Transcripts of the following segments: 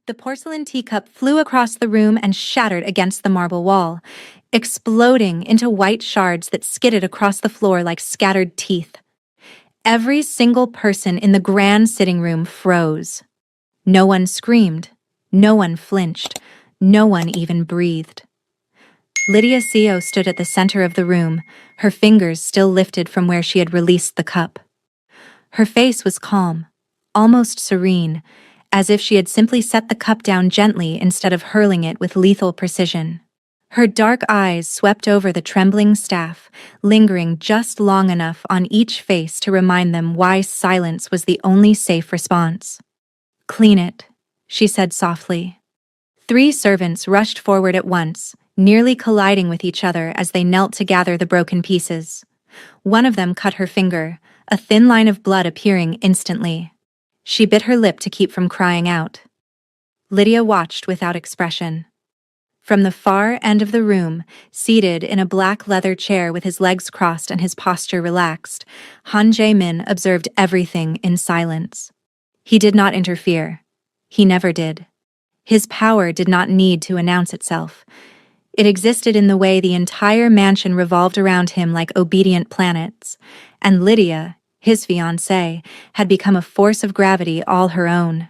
The porcelain teacup flew across the room and shattered against the marble wall, exploding into white shards that skidded across the floor like scattered teeth. Every single person in the grand sitting room froze. No one screamed, no one flinched, no one even breathed. Lydia Seo stood at the center of the room, her fingers still lifted from where she had released the cup. Her face was calm, almost serene, as if she had simply set the cup down gently instead of hurling it with lethal precision. Her dark eyes swept over the trembling staff, lingering just long enough on each face to remind them why silence was the only safe response. "Clean it," she said softly. 3 servants rushed forward at once, nearly colliding with each other as they knelt to gather the broken pieces. One of them cut her finger, a thin line of blood appearing instantly. She bit her lip to keep from crying out. Lydia watched without expression. From the far end of the room, seated in a black leather chair with his legs crossed and his posture relaxed, Han Jae-min observed everything in silence. He did not interfere. He never did. His power did not need to announce itself. It existed in the way the entire mansion revolved around him like obedient planets, and Lydia, his fiancée, had become a force of gravity all her own.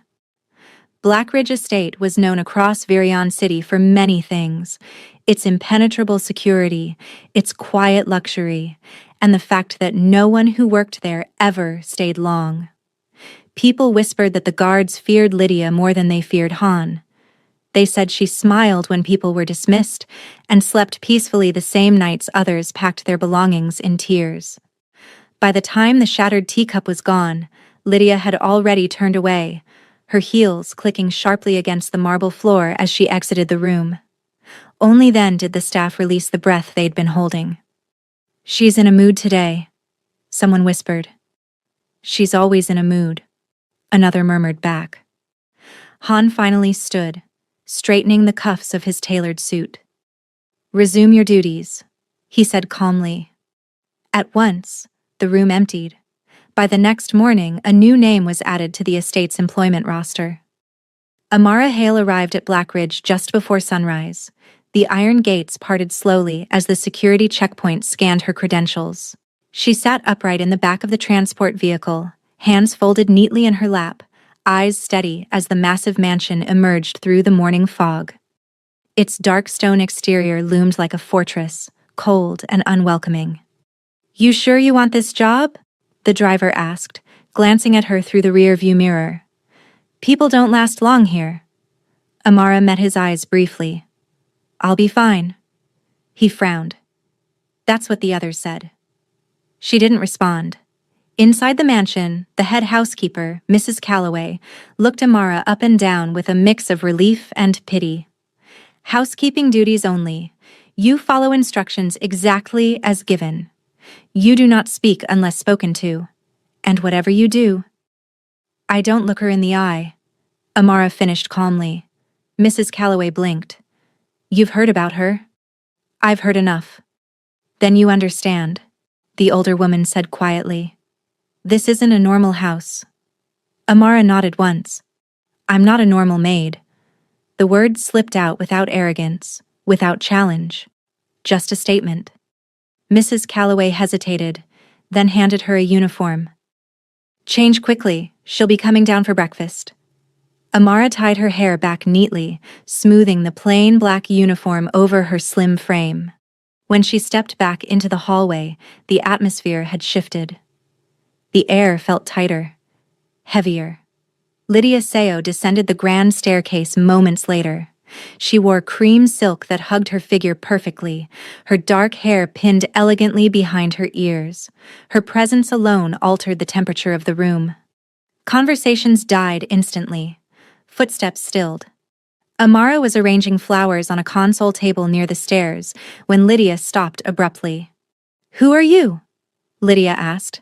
Blackridge Estate was known across Virion City for many things: its impenetrable security, its quiet luxury, and the fact that no one who worked there ever stayed long. People whispered that the guards feared Lydia more than they feared Han. They said she smiled when people were dismissed and slept peacefully the same nights others packed their belongings in tears. By the time the shattered teacup was gone, Lydia had already turned away, her heels clicking sharply against the marble floor as she exited the room. Only then did the staff release the breath they'd been holding. "She's in a mood today," someone whispered. "She's always in a mood," another murmured back. Han finally stood, straightening the cuffs of his tailored suit. "Resume your duties," he said calmly. At once, the room emptied. By the next morning, a new name was added to the estate's employment roster. Amara Hale arrived at Blackridge just before sunrise. The iron gates parted slowly as the security checkpoint scanned her credentials. She sat upright in the back of the transport vehicle, hands folded neatly in her lap, eyes steady as the massive mansion emerged through the morning fog. Its dark stone exterior loomed like a fortress, cold and unwelcoming. "You sure you want this job?" the driver asked, glancing at her through the rear-view mirror. "People don't last long here." Amara met his eyes briefly. "I'll be fine." He frowned. That's what the others said. She didn't respond. Inside the mansion, the head housekeeper, Mrs. Calloway, looked Amara up and down with a mix of relief and pity. "Housekeeping duties only. You follow instructions exactly as given. You do not speak unless spoken to. And whatever you do—" "I don't look her in the eye," Amara finished calmly. Mrs. Calloway blinked. "You've heard about her?" "I've heard enough." "Then you understand," the older woman said quietly. "This isn't a normal house." Amara nodded once. "I'm not a normal maid." The words slipped out without arrogance, without challenge. Just a statement. Mrs. Calloway hesitated, then handed her a uniform. "Change quickly, she'll be coming down for breakfast." Amara tied her hair back neatly, smoothing the plain black uniform over her slim frame. When she stepped back into the hallway, the atmosphere had shifted. The air felt tighter, heavier. Lydia Seo descended the grand staircase moments later. She wore cream silk that hugged her figure perfectly, her dark hair pinned elegantly behind her ears. Her presence alone altered the temperature of the room. Conversations died instantly. Footsteps stilled. Amara was arranging flowers on a console table near the stairs when Lydia stopped abruptly. "Who are you?" Lydia asked.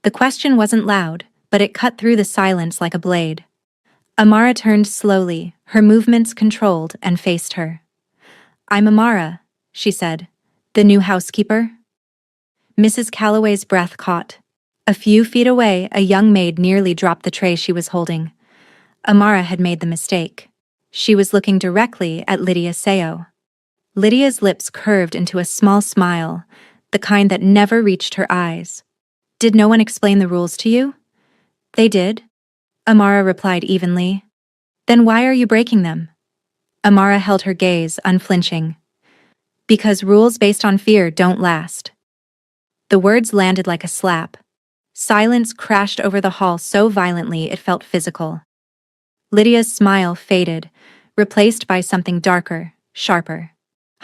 The question wasn't loud, but it cut through the silence like a blade. Amara turned slowly, her movements controlled, and faced her. "I'm Amara," she said. "The new housekeeper?" Mrs. Calloway's breath caught. A few feet away, a young maid nearly dropped the tray she was holding. Amara had made the mistake. She was looking directly at Lydia Seo. Lydia's lips curved into a small smile, the kind that never reached her eyes. "Did no one explain the rules to you?" "They did," Amara replied evenly. "Then why are you breaking them?" Amara held her gaze, unflinching. "Because rules based on fear don't last." The words landed like a slap. Silence crashed over the hall so violently it felt physical. Lydia's smile faded, replaced by something darker, sharper.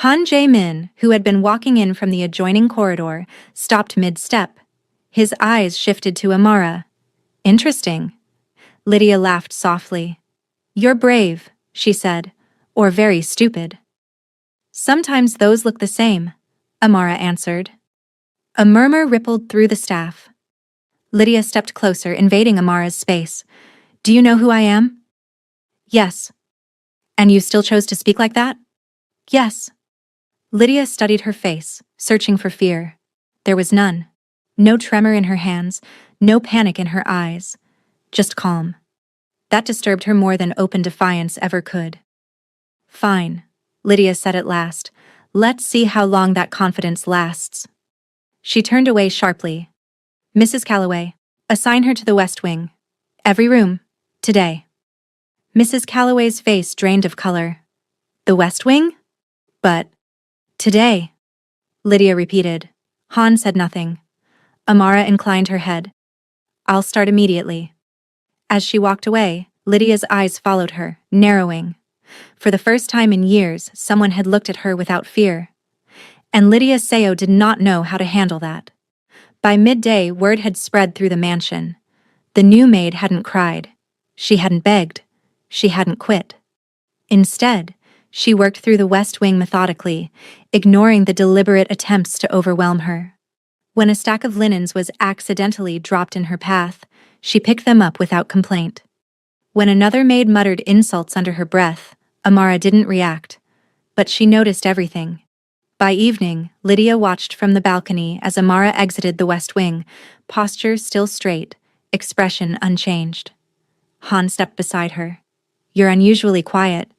Han Jae-min, who had been walking in from the adjoining corridor, stopped mid-step. His eyes shifted to Amara. "Interesting." Lydia laughed softly. "You're brave," she said, "or very stupid." "Sometimes those look the same," Amara answered. A murmur rippled through the staff. Lydia stepped closer, invading Amara's space. "Do you know who I am?" "Yes." "And you still chose to speak like that?" "Yes." Lydia studied her face, searching for fear. There was none. No tremor in her hands, no panic in her eyes. Just calm. That disturbed her more than open defiance ever could. "Fine," Lydia said at last. "Let's see how long that confidence lasts." She turned away sharply. "Mrs. Calloway, assign her to the West Wing. Every room. Today." Mrs. Calloway's face drained of color. "The West Wing? But today," Lydia repeated. Han said nothing. Amara inclined her head. "I'll start immediately." As she walked away, Lydia's eyes followed her, narrowing. For the first time in years, someone had looked at her without fear. And Lydia Seo did not know how to handle that. By midday, word had spread through the mansion. The new maid hadn't cried. She hadn't begged. She hadn't quit. Instead, she worked through the West Wing methodically, ignoring the deliberate attempts to overwhelm her. When a stack of linens was accidentally dropped in her path, she picked them up without complaint. When another maid muttered insults under her breath, Amara didn't react. But she noticed everything. By evening, Lydia watched from the balcony as Amara exited the West Wing, posture still straight, expression unchanged. Han stepped beside her. "You're unusually quiet."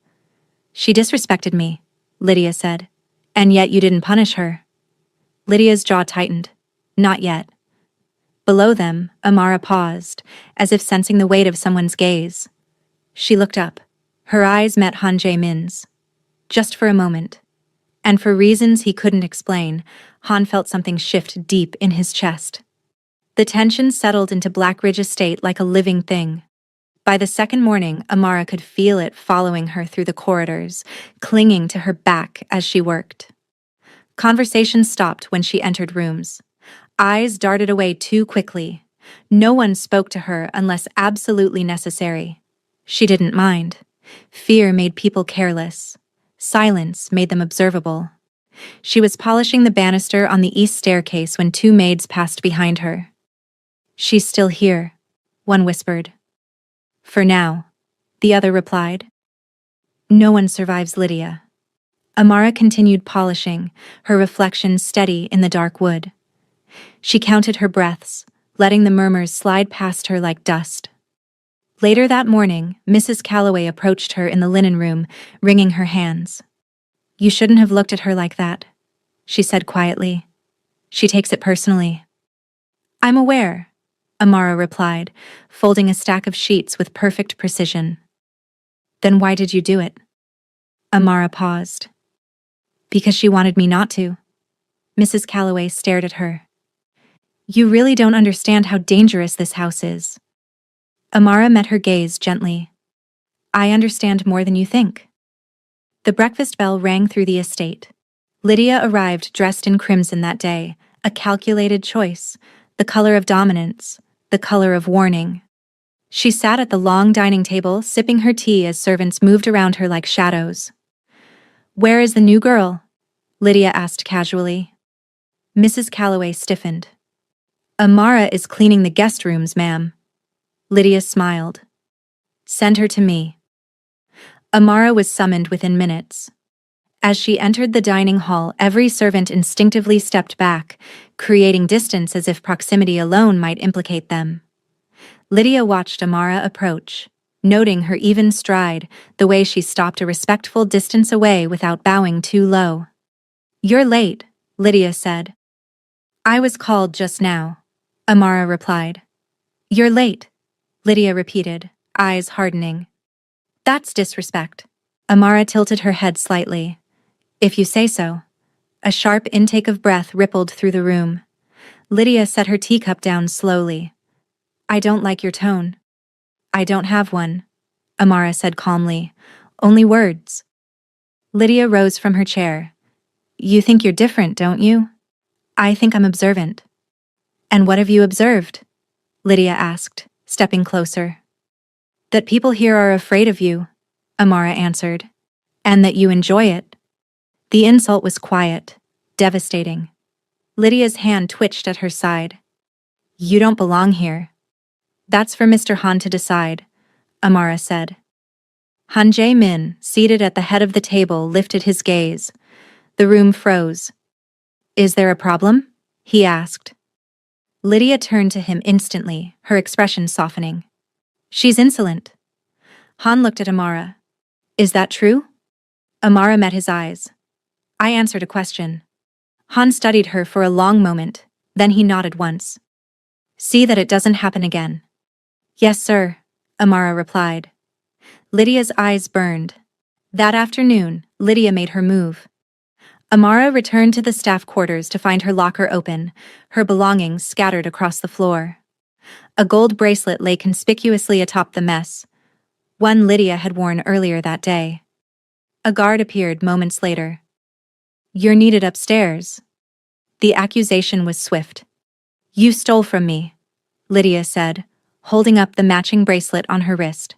"She disrespected me," Lydia said. "And yet you didn't punish her." Lydia's jaw tightened. "Not yet." Below them, Amara paused, as if sensing the weight of someone's gaze. She looked up. Her eyes met Han Jae-min's. Just for a moment. And for reasons he couldn't explain, Han felt something shift deep in his chest. The tension settled into Blackridge Estate like a living thing. By the second morning, Amara could feel it following her through the corridors, clinging to her back as she worked. Conversation stopped when she entered rooms. Eyes darted away too quickly. No one spoke to her unless absolutely necessary. She didn't mind. Fear made people careless. Silence made them observable. She was polishing the banister on the east staircase when two maids passed behind her. "She's still here," one whispered. "For now," the other replied. "No one survives Lydia." Amara continued polishing, her reflection steady in the dark wood. She counted her breaths, letting the murmurs slide past her like dust. Later that morning, Mrs. Calloway approached her in the linen room, wringing her hands. "You shouldn't have looked at her like that," she said quietly. "She takes it personally." "I'm aware," Amara replied, folding a stack of sheets with perfect precision. "Then why did you do it?" Amara paused. "Because she wanted me not to." Mrs. Calloway stared at her. "You really don't understand how dangerous this house is." Amara met her gaze gently. "I understand more than you think." The breakfast bell rang through the estate. Lydia arrived dressed in crimson that day, a calculated choice, the color of dominance, the color of warning. She sat at the long dining table, sipping her tea as servants moved around her like shadows. "Where is the new girl?" Lydia asked casually. Mrs. Calloway stiffened. "Amara is cleaning the guest rooms, ma'am." Lydia smiled. "Send her to me." Amara was summoned within minutes. As she entered the dining hall, every servant instinctively stepped back, creating distance as if proximity alone might implicate them. Lydia watched Amara approach. noting her even stride, the way she stopped a respectful distance away without bowing too low. "You're late," Lydia said. "I was called just now," Amara replied. "You're late," Lydia repeated, eyes hardening. "That's disrespect." Amara tilted her head slightly. "If you say so." A sharp intake of breath rippled through the room. Lydia set her teacup down slowly. "I don't like your tone." "I don't have one," Amara said calmly. "Only words." Lydia rose from her chair. "You think you're different, don't you?" "I think I'm observant." "And what have you observed?" Lydia asked, stepping closer. "That people here are afraid of you," Amara answered. "And that you enjoy it." The insult was quiet, devastating. Lydia's hand twitched at her side. "You don't belong here." "That's for Mr. Han to decide," Amara said. Han Jae-min, seated at the head of the table, lifted his gaze. The room froze. "Is there a problem?" he asked. Lydia turned to him instantly, her expression softening. "She's insolent." Han looked at Amara. "Is that true?" Amara met his eyes. "I answered a question." Han studied her for a long moment, then he nodded once. "See that it doesn't happen again." "Yes, sir," Amara replied. Lydia's eyes burned. That afternoon, Lydia made her move. Amara returned to the staff quarters to find her locker open, her belongings scattered across the floor. A gold bracelet lay conspicuously atop the mess, one Lydia had worn earlier that day. A guard appeared moments later. "You're needed upstairs." The accusation was swift. "You stole from me," Lydia said, holding up the matching bracelet on her wrist.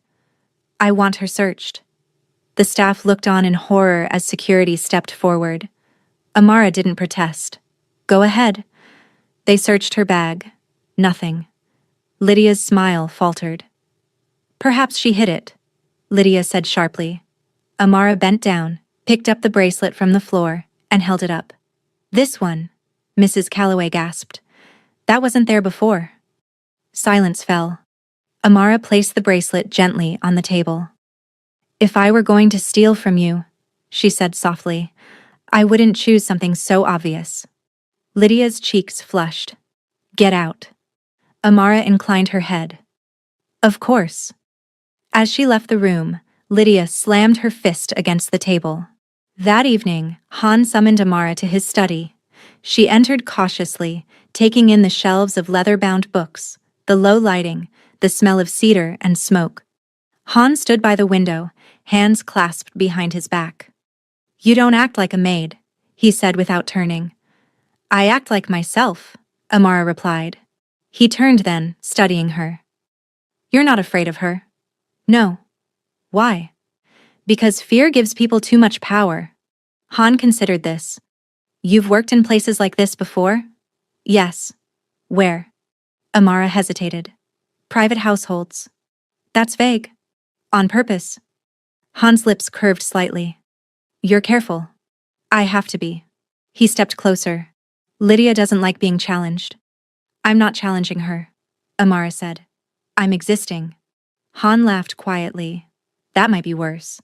"I want her searched." The staff looked on in horror as security stepped forward. Amara didn't protest. "Go ahead." They searched her bag. Nothing. Lydia's smile faltered. "Perhaps she hid it," Lydia said sharply. Amara bent down, picked up the bracelet from the floor, and held it up. "This one," Mrs. Calloway gasped. "That wasn't there before." Silence fell. Amara placed the bracelet gently on the table. "If I were going to steal from you," she said softly, "I wouldn't choose something so obvious." Lydia's cheeks flushed. "Get out." Amara inclined her head. "Of course." As she left the room, Lydia slammed her fist against the table. That evening, Han summoned Amara to his study. She entered cautiously, taking in the shelves of leather-bound books, the low lighting, the smell of cedar and smoke. Han stood by the window, hands clasped behind his back. "You don't act like a maid," he said without turning. "I act like myself," Amara replied. He turned then, studying her. "You're not afraid of her." "No." "Why?" "Because fear gives people too much power." Han considered this. "You've worked in places like this before?" "Yes." "Where?" Amara hesitated. "Private households." "That's vague." "On purpose." Han's lips curved slightly. "You're careful." "I have to be." He stepped closer. "Lydia doesn't like being challenged." "I'm not challenging her," Amara said. "I'm existing." Han laughed quietly. That might be worse.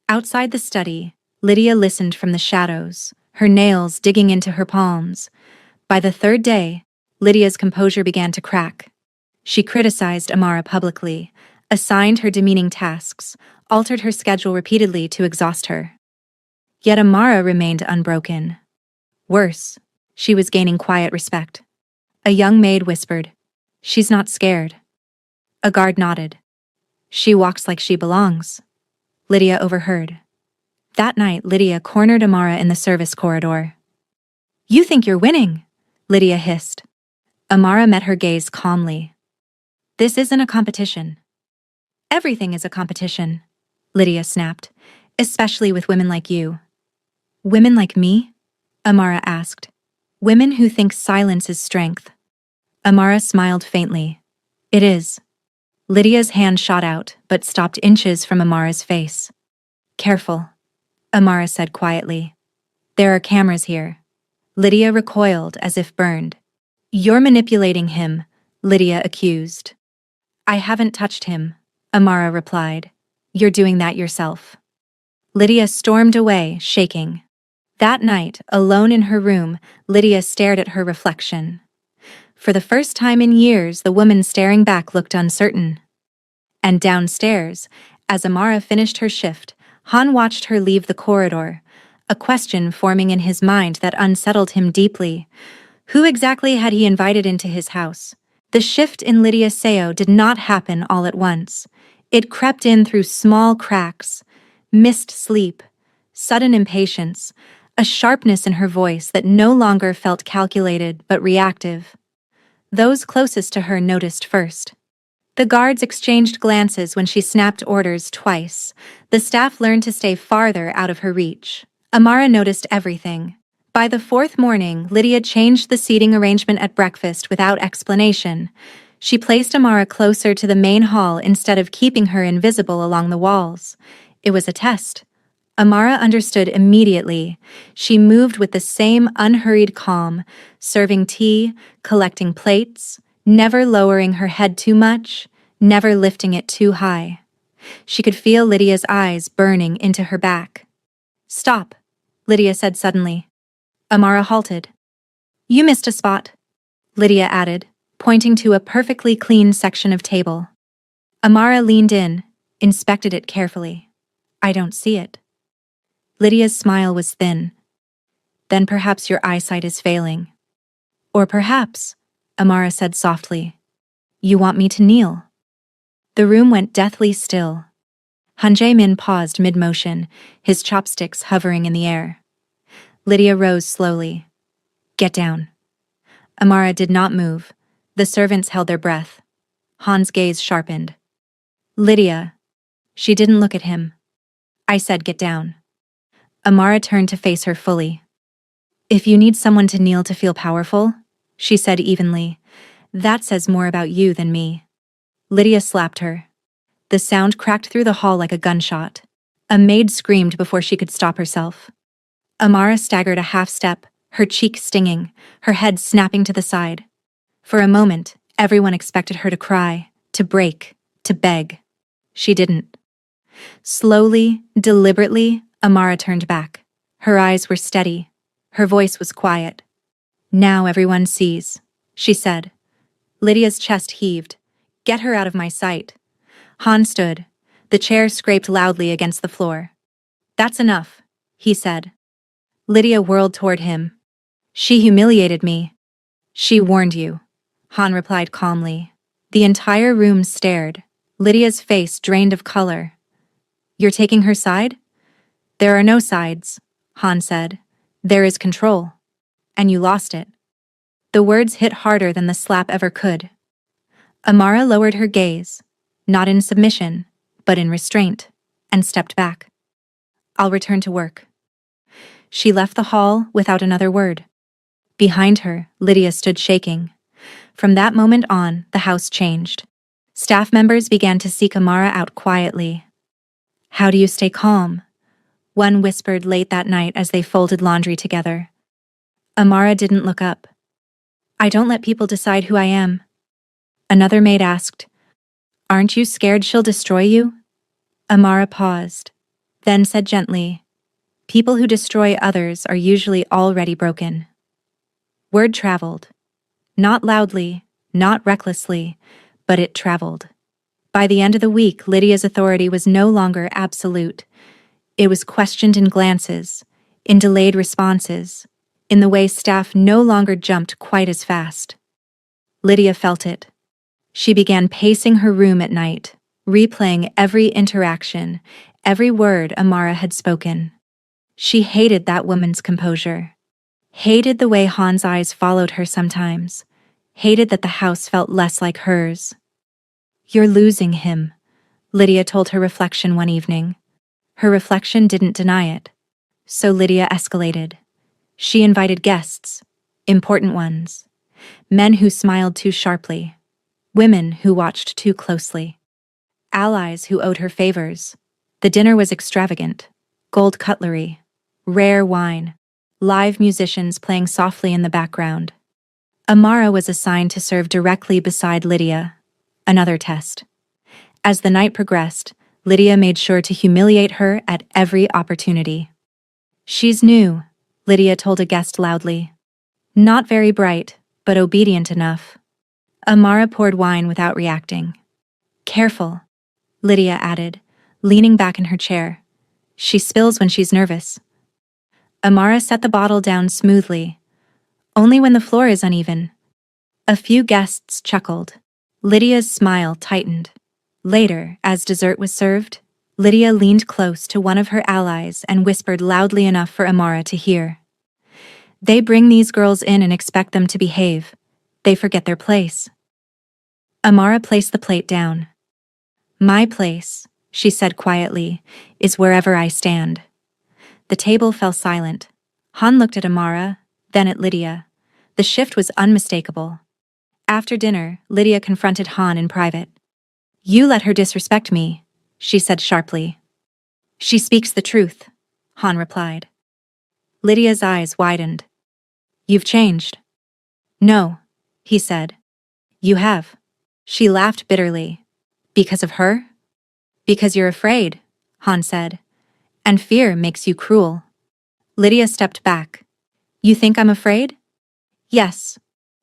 Outside the study, Lydia listened from the shadows, her nails digging into her palms. By the third day, Lydia's composure began to crack. She criticized Amara publicly, assigned her demeaning tasks, altered her schedule repeatedly to exhaust her. Yet Amara remained unbroken. Worse, she was gaining quiet respect. A young maid whispered, "She's not scared." A guard nodded. "She walks like she belongs." Lydia overheard. That night, Lydia cornered Amara in the service corridor. "You think you're winning," Lydia hissed. Amara met her gaze calmly. "This isn't a competition." "Everything is a competition," Lydia snapped, "especially with women like you." "Women like me?" Amara asked. "Women who think silence is strength." Amara smiled faintly. "It is." Lydia's hand shot out, but stopped inches from Amara's face. "Careful," Amara said quietly. "There are cameras here." Lydia recoiled as if burned. "You're manipulating him," Lydia accused. "I haven't touched him," Amara replied. "You're doing that yourself." Lydia stormed away, shaking. That night, alone in her room, Lydia stared at her reflection. For the first time in years, the woman staring back looked uncertain. And downstairs, as Amara finished her shift, Han watched her leave the corridor, a question forming in his mind that unsettled him deeply. Who exactly had he invited into his house? The shift in Lydia Seo did not happen all at once. It crept in through small cracks, missed sleep, sudden impatience, a sharpness in her voice that no longer felt calculated but reactive. Those closest to her noticed first. The guards exchanged glances when she snapped orders twice. The staff learned to stay farther out of her reach. Amara noticed everything. By the fourth morning, Lydia changed the seating arrangement at breakfast without explanation. She placed Amara closer to the main hall instead of keeping her invisible along the walls. It was a test. Amara understood immediately. She moved with the same unhurried calm, serving tea, collecting plates, never lowering her head too much, never lifting it too high. She could feel Lydia's eyes burning into her back. "Stop," Lydia said suddenly. Amara halted. "You missed a spot," Lydia added, pointing to a perfectly clean section of table. Amara leaned in, inspected it carefully. "I don't see it." Lydia's smile was thin. "Then perhaps your eyesight is failing." "Or perhaps," Amara said softly, "you want me to kneel." The room went deathly still. Han Jae-min paused mid-motion, his chopsticks hovering in the air. Lydia rose slowly. "Get down." Amara did not move. The servants held their breath. Han's gaze sharpened. "Lydia." She didn't look at him. "I said get down." Amara turned to face her fully. "If you need someone to kneel to feel powerful," she said evenly, "that says more about you than me." Lydia slapped her. The sound cracked through the hall like a gunshot. A maid screamed before she could stop herself. Amara staggered a half step, her cheek stinging, her head snapping to the side. For a moment, everyone expected her to cry, to break, to beg. She didn't. Slowly, deliberately, Amara turned back. Her eyes were steady. Her voice was quiet. "Now everyone sees," she said. Lydia's chest heaved. "Get her out of my sight." Han stood. The chair scraped loudly against the floor. "That's enough," he said. Lydia whirled toward him. "She humiliated me." "She warned you," Han replied calmly. The entire room stared. Lydia's face drained of color. "You're taking her side?" "There are no sides," Han said. "There is control. And you lost it." The words hit harder than the slap ever could. Amara lowered her gaze, not in submission, but in restraint, and stepped back. "I'll return to work." She left the hall without another word. Behind her, Lydia stood shaking. From that moment on, the house changed. Staff members began to seek Amara out quietly. "How do you stay calm?" one whispered late that night as they folded laundry together. Amara didn't look up. "I don't let people decide who I am." Another maid asked, "Aren't you scared she'll destroy you?" Amara paused, then said gently, "People who destroy others are usually already broken." Word traveled. Not loudly, not recklessly, but it traveled. By the end of the week, Lydia's authority was no longer absolute. It was questioned in glances, in delayed responses, in the way staff no longer jumped quite as fast. Lydia felt it. She began pacing her room at night, replaying every interaction, every word Amara had spoken. She hated that woman's composure. Hated the way Han's eyes followed her sometimes. Hated that the house felt less like hers. "You're losing him," Lydia told her reflection one evening. Her reflection didn't deny it. So Lydia escalated. She invited guests, important ones, men who smiled too sharply, women who watched too closely, allies who owed her favors. The dinner was extravagant. Gold cutlery, rare wine, live musicians playing softly in the background. Amara was assigned to serve directly beside Lydia. Another test. As the night progressed, Lydia made sure to humiliate her at every opportunity. "She's new," Lydia told a guest loudly. "Not very bright, but obedient enough." Amara poured wine without reacting. "Careful," Lydia added, leaning back in her chair. "She spills when she's nervous." Amara set the bottle down smoothly. "Only when the floor is uneven." A few guests chuckled. Lydia's smile tightened. Later, as dessert was served, Lydia leaned close to one of her allies and whispered loudly enough for Amara to hear. "They bring these girls in and expect them to behave. They forget their place." Amara placed the plate down. "My place," she said quietly, "is wherever I stand." The table fell silent. Han looked at Amara, then at Lydia. The shift was unmistakable. After dinner, Lydia confronted Han in private. "You let her disrespect me," she said sharply. "She speaks the truth," Han replied. Lydia's eyes widened. "You've changed." "No," he said. "You have." She laughed bitterly. "Because of her?" "Because you're afraid," Han said. "And fear makes you cruel." Lydia stepped back. "You think I'm afraid?" "Yes."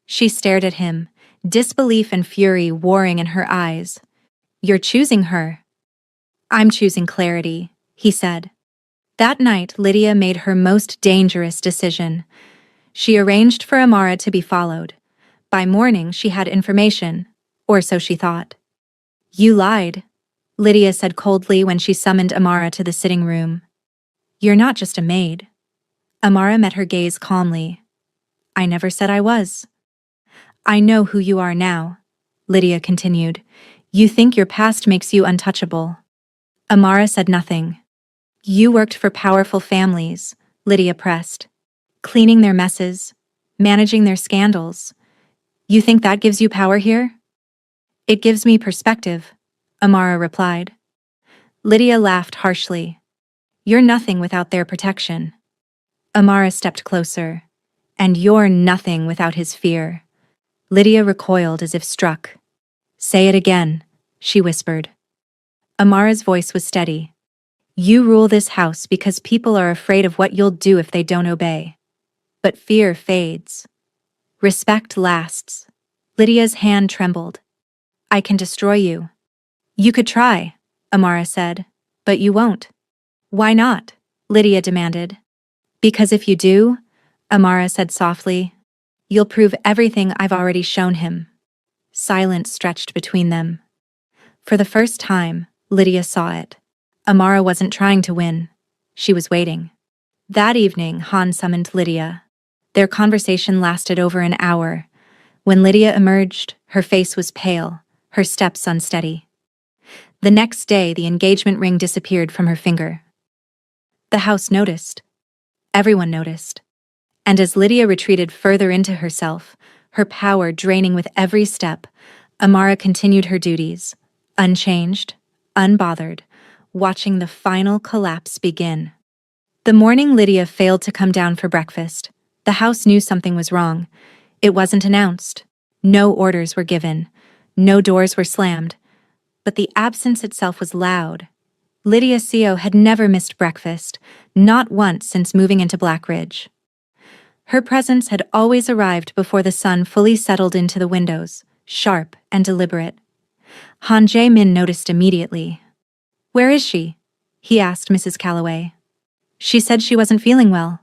She stared at him, disbelief and fury warring in her eyes. "You're choosing her." "I'm choosing clarity," he said. That night, Lydia made her most dangerous decision. She arranged for Amara to be followed. By morning, she had information, or so she thought. "You lied," Lydia said coldly when she summoned Amara to the sitting room. "You're not just a maid." Amara met her gaze calmly. "I never said I was." "I know who you are now," Lydia continued. "You think your past makes you untouchable." Amara said nothing. "You worked for powerful families," Lydia pressed. "Cleaning their messes, managing their scandals. You think that gives you power here?" "It gives me perspective," Amara replied. Lydia laughed harshly. "You're nothing without their protection." Amara stepped closer. "And you're nothing without his fear." Lydia recoiled as if struck. "Say it again," she whispered. Amara's voice was steady. "You rule this house because people are afraid of what you'll do if they don't obey. But fear fades. Respect lasts." Lydia's hand trembled. "I can destroy you." "You could try," Amara said, "but you won't." "Why not?" Lydia demanded. "Because if you do," Amara said softly, "you'll prove everything I've already shown him." Silence stretched between them. For the first time, Lydia saw it. Amara wasn't trying to win. She was waiting. That evening, Han summoned Lydia. Their conversation lasted over an hour. When Lydia emerged, her face was pale, her steps unsteady. The next day, the engagement ring disappeared from her finger. The house noticed. Everyone noticed. And as Lydia retreated further into herself, her power draining with every step, Amara continued her duties, unchanged, unbothered, watching the final collapse begin. The morning Lydia failed to come down for breakfast, the house knew something was wrong. It wasn't announced. No orders were given. No doors were slammed. But the absence itself was loud. Lydia Seo had never missed breakfast, not once since moving into Black Ridge. Her presence had always arrived before the sun fully settled into the windows, sharp and deliberate. Han Jae-min noticed immediately. "Where is she?" he asked Mrs. Calloway. "She said she wasn't feeling well,"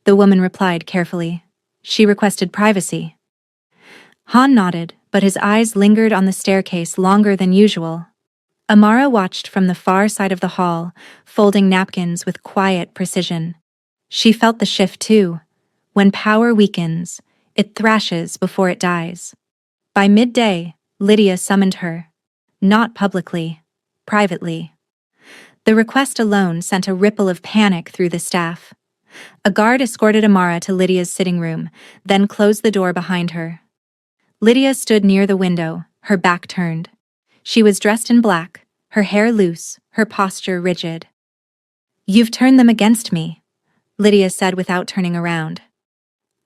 the woman replied carefully. "She requested privacy." Han nodded, but his eyes lingered on the staircase longer than usual. Amara watched from the far side of the hall, folding napkins with quiet precision. She felt the shift too. When power weakens, it thrashes before it dies. By midday, Lydia summoned her. Not publicly, privately. The request alone sent a ripple of panic through the staff. A guard escorted Amara to Lydia's sitting room, then closed the door behind her. Lydia stood near the window, her back turned. She was dressed in black, her hair loose, her posture rigid. "You've turned them against me," Lydia said without turning around.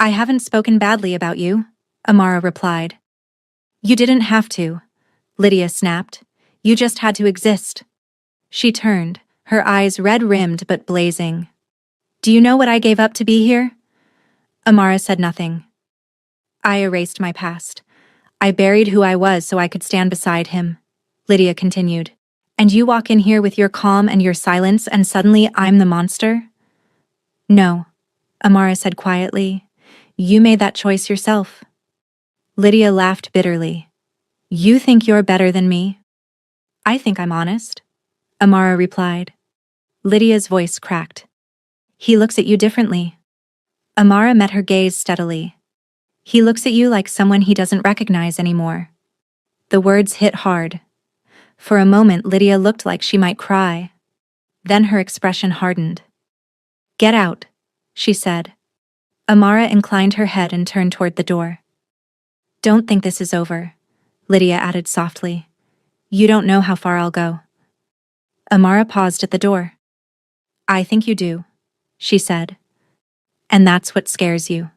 "I haven't spoken badly about you," Amara replied. "You didn't have to," Lydia snapped. You just had to exist. She turned, her eyes red-rimmed but blazing. Do you know what I gave up to be here? Amara said nothing. I erased my past. I buried who I was so I could stand beside him. Lydia continued. And you walk in here with your calm and your silence and suddenly I'm the monster? No, Amara said quietly. You made that choice yourself. Lydia laughed bitterly. You think you're better than me? I think I'm honest, Amara replied. Lydia's voice cracked. He looks at you differently. Amara met her gaze steadily. He looks at you like someone he doesn't recognize anymore. The words hit hard. For a moment, Lydia looked like she might cry. Then her expression hardened. Get out, she said. Amara inclined her head and turned toward the door. Don't think this is over, Lydia added softly. You don't know how far I'll go. Amara paused at the door. I think you do, she said. And that's what scares you.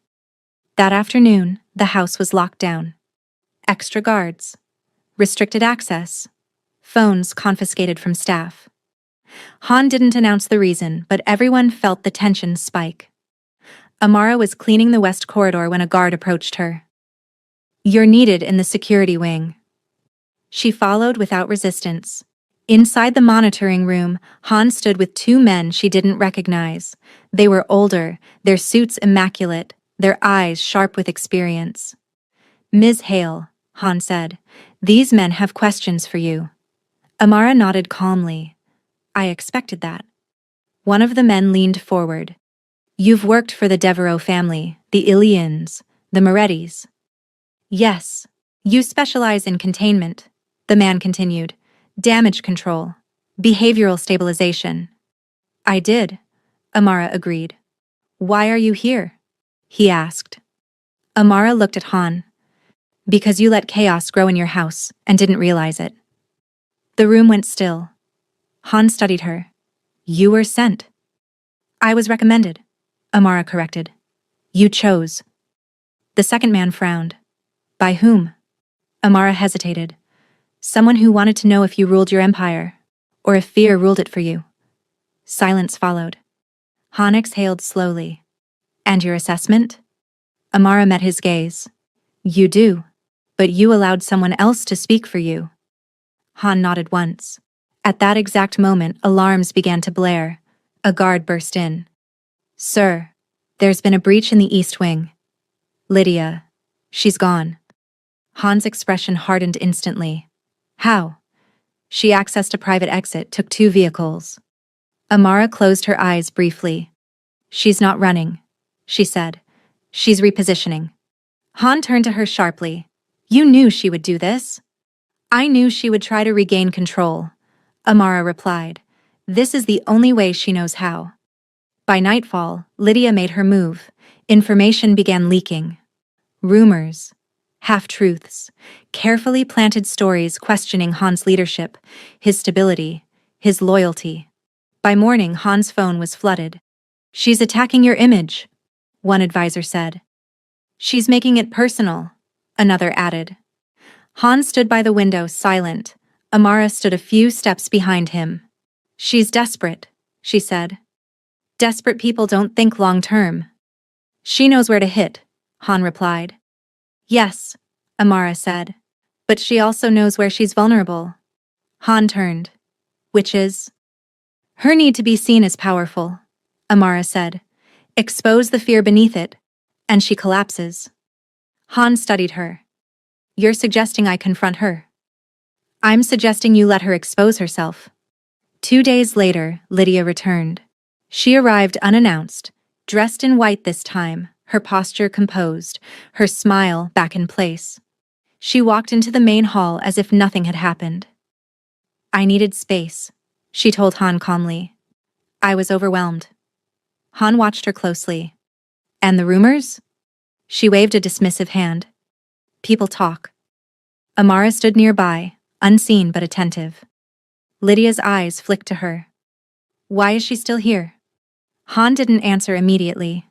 That afternoon, the house was locked down. Extra guards. Restricted access. Phones confiscated from staff. Han didn't announce the reason, but everyone felt the tension spike. Amara was cleaning the west corridor when a guard approached her. You're needed in the security wing. She followed without resistance. Inside the monitoring room, Han stood with two men she didn't recognize. They were older, their suits immaculate, their eyes sharp with experience. Ms. Hale, Han said, these men have questions for you. Amara nodded calmly. I expected that. One of the men leaned forward. You've worked for the Devereaux family, the Ilians, the Morettis. Yes. You specialize in containment, the man continued. Damage control. Behavioral stabilization. I did, Amara agreed. Why are you here? He asked. Amara looked at Han. Because you let chaos grow in your house and didn't realize it. The room went still. Han studied her. You were sent. I was recommended, Amara corrected. You chose. The second man frowned. By whom? Amara hesitated. Someone who wanted to know if you ruled your empire, or if fear ruled it for you. Silence followed. Han exhaled slowly. And your assessment? Amara met his gaze. You do, but you allowed someone else to speak for you. Han nodded once. At that exact moment, alarms began to blare. A guard burst in. Sir, there's been a breach in the East Wing. Lydia. She's gone. Han's expression hardened instantly. How? She accessed a private exit, took 2 vehicles. Amara closed her eyes briefly. She's not running, she said. She's repositioning. Han turned to her sharply. You knew she would do this. I knew she would try to regain control, Amara replied. This is the only way she knows how. By nightfall, Lydia made her move. Information began leaking. Rumors. Half-truths. Carefully planted stories questioning Han's leadership, his stability, his loyalty. By morning, Han's phone was flooded. She's attacking your image, one advisor said. She's making it personal, another added. Han stood by the window, silent. Amara stood a few steps behind him. She's desperate, she said. Desperate people don't think long-term. She knows where to hit, Han replied. Yes, Amara said. But she also knows where she's vulnerable. Han turned. Which is? Her need to be seen as powerful, Amara said. Expose the fear beneath it, and she collapses. Han studied her. You're suggesting I confront her. I'm suggesting you let her expose herself. 2 days later, Lydia returned. She arrived unannounced, dressed in white this time, her posture composed, her smile back in place. She walked into the main hall as if nothing had happened. I needed space, she told Han calmly. I was overwhelmed. Han watched her closely. And the rumors? She waved a dismissive hand. People talk. Amara stood nearby, unseen but attentive. Lydia's eyes flicked to her. Why is she still here? Han didn't answer immediately.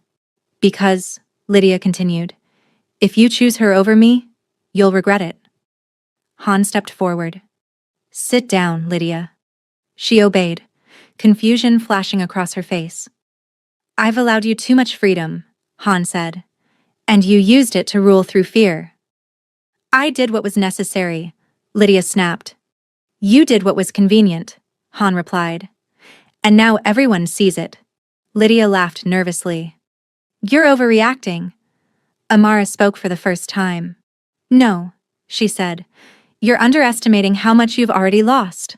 Because, Lydia continued, if you choose her over me, you'll regret it. Han stepped forward. Sit down, Lydia. She obeyed, confusion flashing across her face. I've allowed you too much freedom, Han said, and you used it to rule through fear. I did what was necessary, Lydia snapped. You did what was convenient, Han replied. And now everyone sees it. Lydia laughed nervously. You're overreacting. Amara spoke for the first time. No, she said. You're underestimating how much you've already lost.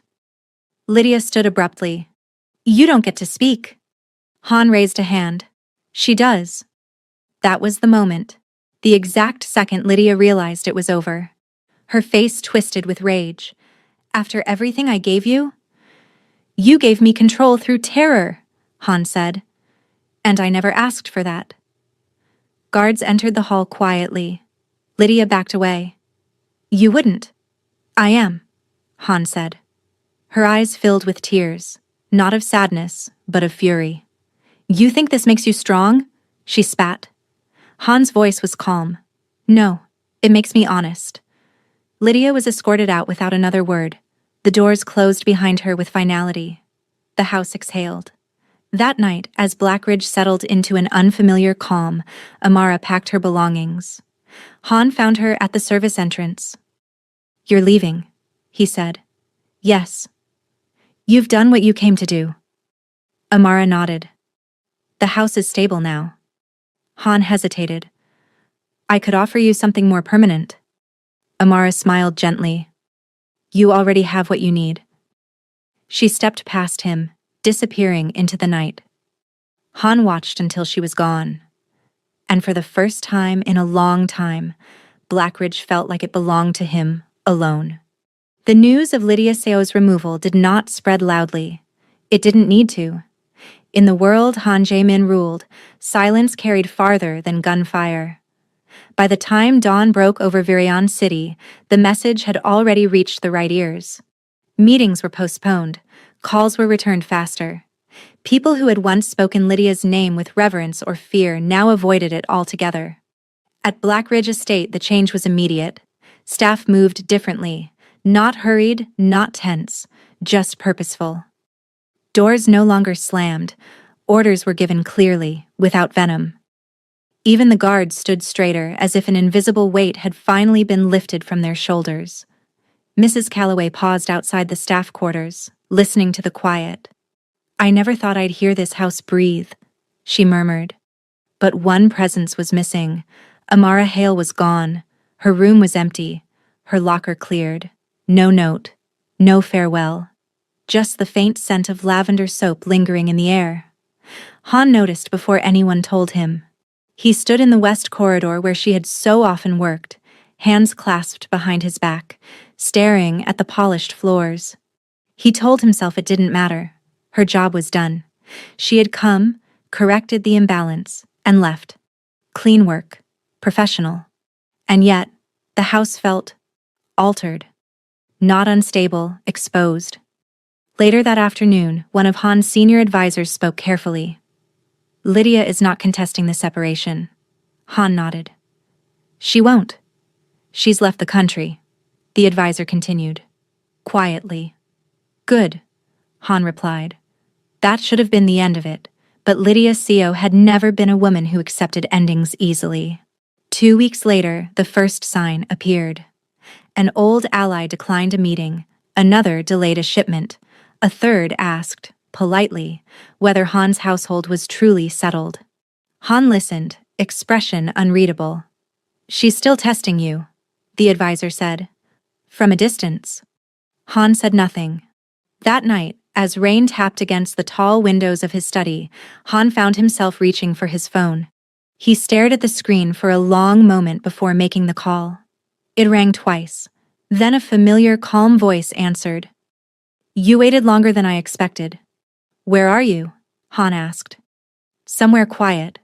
Lydia stood abruptly. You don't get to speak. Han raised a hand. She does. That was the moment. The exact second Lydia realized it was over. Her face twisted with rage. After everything I gave you? You gave me control through terror, Han said. And I never asked for that. Guards entered the hall quietly. Lydia backed away. You wouldn't. I am, Han said. Her eyes filled with tears, not of sadness, but of fury. You think this makes you strong? She spat. Han's voice was calm. No, it makes me honest. Lydia was escorted out without another word. The doors closed behind her with finality. The house exhaled. That night, as Blackridge settled into an unfamiliar calm, Amara packed her belongings. Han found her at the service entrance. You're leaving, he said. Yes. You've done what you came to do. Amara nodded. The house is stable now. Han hesitated. I could offer you something more permanent. Amara smiled gently. You already have what you need. She stepped past him, disappearing into the night. Han watched until she was gone. And for the first time in a long time, Blackridge felt like it belonged to him alone. The news of Lydia Seo's removal did not spread loudly. It didn't need to. In the world Han Jae-min ruled, silence carried farther than gunfire. By the time dawn broke over Virion City, the message had already reached the right ears. Meetings were postponed, calls were returned faster. People who had once spoken Lydia's name with reverence or fear now avoided it altogether. At Blackridge Estate, the change was immediate. Staff moved differently, not hurried, not tense, just purposeful. Doors no longer slammed. Orders were given clearly, without venom. Even the guards stood straighter, as if an invisible weight had finally been lifted from their shoulders. Mrs. Calloway paused outside the staff quarters, listening to the quiet. I never thought I'd hear this house breathe, she murmured. But one presence was missing. Amara Hale was gone. Her room was empty. Her locker cleared. No note. No farewell. Just the faint scent of lavender soap lingering in the air. Han noticed before anyone told him. He stood in the west corridor where she had so often worked, hands clasped behind his back, staring at the polished floors. He told himself it didn't matter. Her job was done. She had come, corrected the imbalance, and left. Clean work. Professional. And yet, the house felt altered. Not unstable, exposed. Later that afternoon, one of Han's senior advisors spoke carefully. Lydia is not contesting the separation. Han nodded. She won't. She's left the country, the advisor continued. Quietly. Good, Han replied. That should have been the end of it, but Lydia Seo had never been a woman who accepted endings easily. 2 weeks later, the first sign appeared. An old ally declined a meeting, another delayed a shipment, a third asked, politely, whether Han's household was truly settled. Han listened, expression unreadable. She's still testing you, the advisor said. From a distance. Han said nothing. That night, as rain tapped against the tall windows of his study, Han found himself reaching for his phone. He stared at the screen for a long moment before making the call. It rang twice. Then a familiar, calm voice answered. You waited longer than I expected. Where are you? Han asked. Somewhere quiet,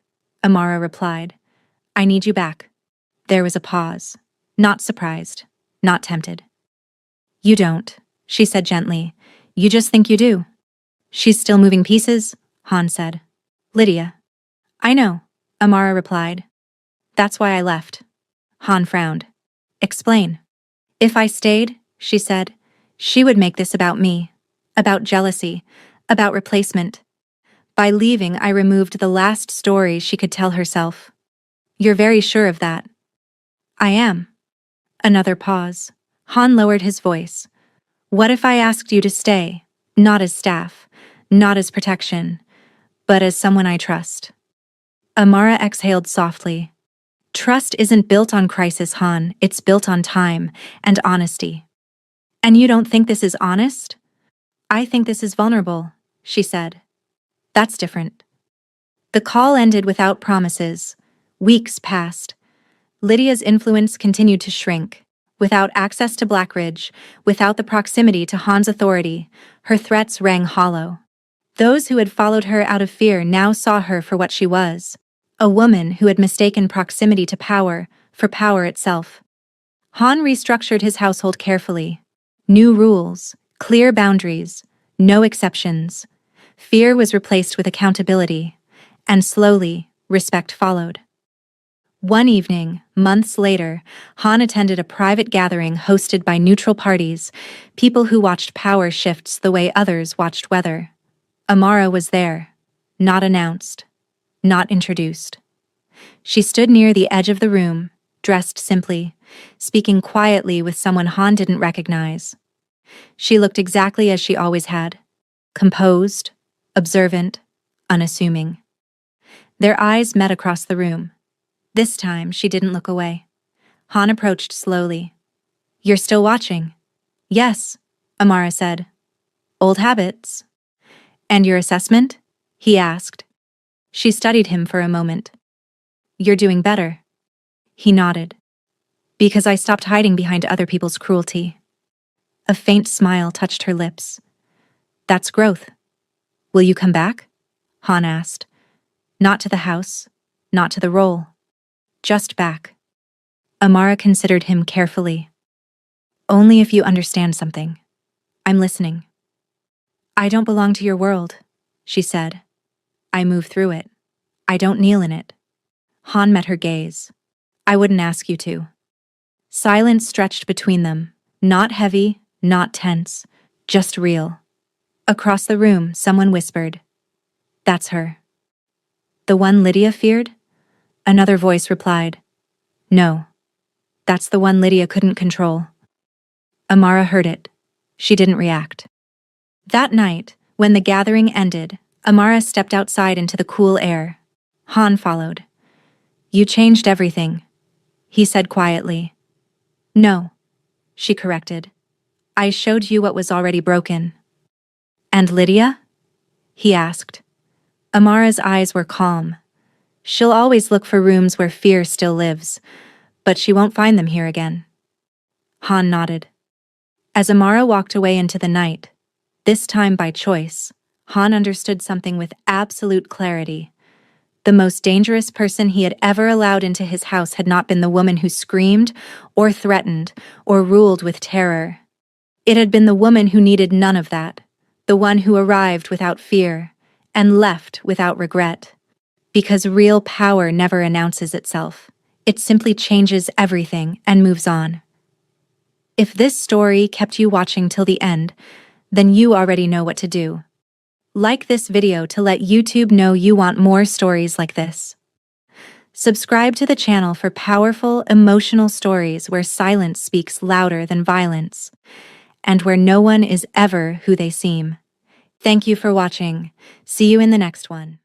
Amara replied. I need you back. There was a pause. Not surprised. Not tempted. You don't, she said gently. You just think you do. She's still moving pieces, Han said. Lydia. I know, Amara replied. That's why I left. Han frowned. Explain. If I stayed, she said, She would make this about me, about jealousy, about replacement. By leaving, I removed the last story she could tell herself. You're very sure of that? I am. Another pause. Han lowered his voice. What if I asked you to stay? Not as staff, not as protection, but as someone I trust. Amara exhaled softly. Trust isn't built on crisis, Han. It's built on time and honesty. And you don't think this is honest? I think this is vulnerable, she said. That's different. The call ended without promises. Weeks passed. Lydia's influence continued to shrink. Without access to Blackridge, without the proximity to Han's authority, her threats rang hollow. Those who had followed her out of fear now saw her for what she was, a woman who had mistaken proximity to power for power itself. Han restructured his household carefully. New rules, clear boundaries, no exceptions. Fear was replaced with accountability, and slowly, respect followed. One evening, months later, Han attended a private gathering hosted by neutral parties, people who watched power shifts the way others watched weather. Amara was there, not announced, not introduced. She stood near the edge of the room, dressed simply, speaking quietly with someone Han didn't recognize. She looked exactly as she always had, composed, observant, unassuming. Their eyes met across the room. This time, she didn't look away. Han approached slowly. You're still watching? Yes, Amara said. Old habits. And your assessment? He asked. She studied him for a moment. You're doing better. He nodded. Because I stopped hiding behind other people's cruelty. A faint smile touched her lips. That's growth. Will you come back? Han asked. Not to the house, not to the role. Just back. Amara considered him carefully. Only if you understand something. I'm listening. I don't belong to your world, she said. I move through it. I don't kneel in it. Han met her gaze. I wouldn't ask you to. Silence stretched between them, not heavy, not tense, just real. Across the room, someone whispered, That's her. The one Lydia feared? Another voice replied, No. That's the one Lydia couldn't control. Amara heard it. She didn't react. That night, when the gathering ended, Amara stepped outside into the cool air. Han followed. You changed everything, he said quietly. No, she corrected. I showed you what was already broken. And Lydia? He asked. Amara's eyes were calm. She'll always look for rooms where fear still lives, but she won't find them here again. Han nodded. As Amara walked away into the night, this time by choice, Han understood something with absolute clarity. The most dangerous person he had ever allowed into his house had not been the woman who screamed, or threatened, or ruled with terror. It had been the woman who needed none of that, the one who arrived without fear, and left without regret. Because real power never announces itself. It simply changes everything and moves on. If this story kept you watching till the end, then you already know what to do. Like this video to let YouTube know you want more stories like this. Subscribe to the channel for powerful, emotional stories where silence speaks louder than violence, and where no one is ever who they seem. Thank you for watching. See you in the next one.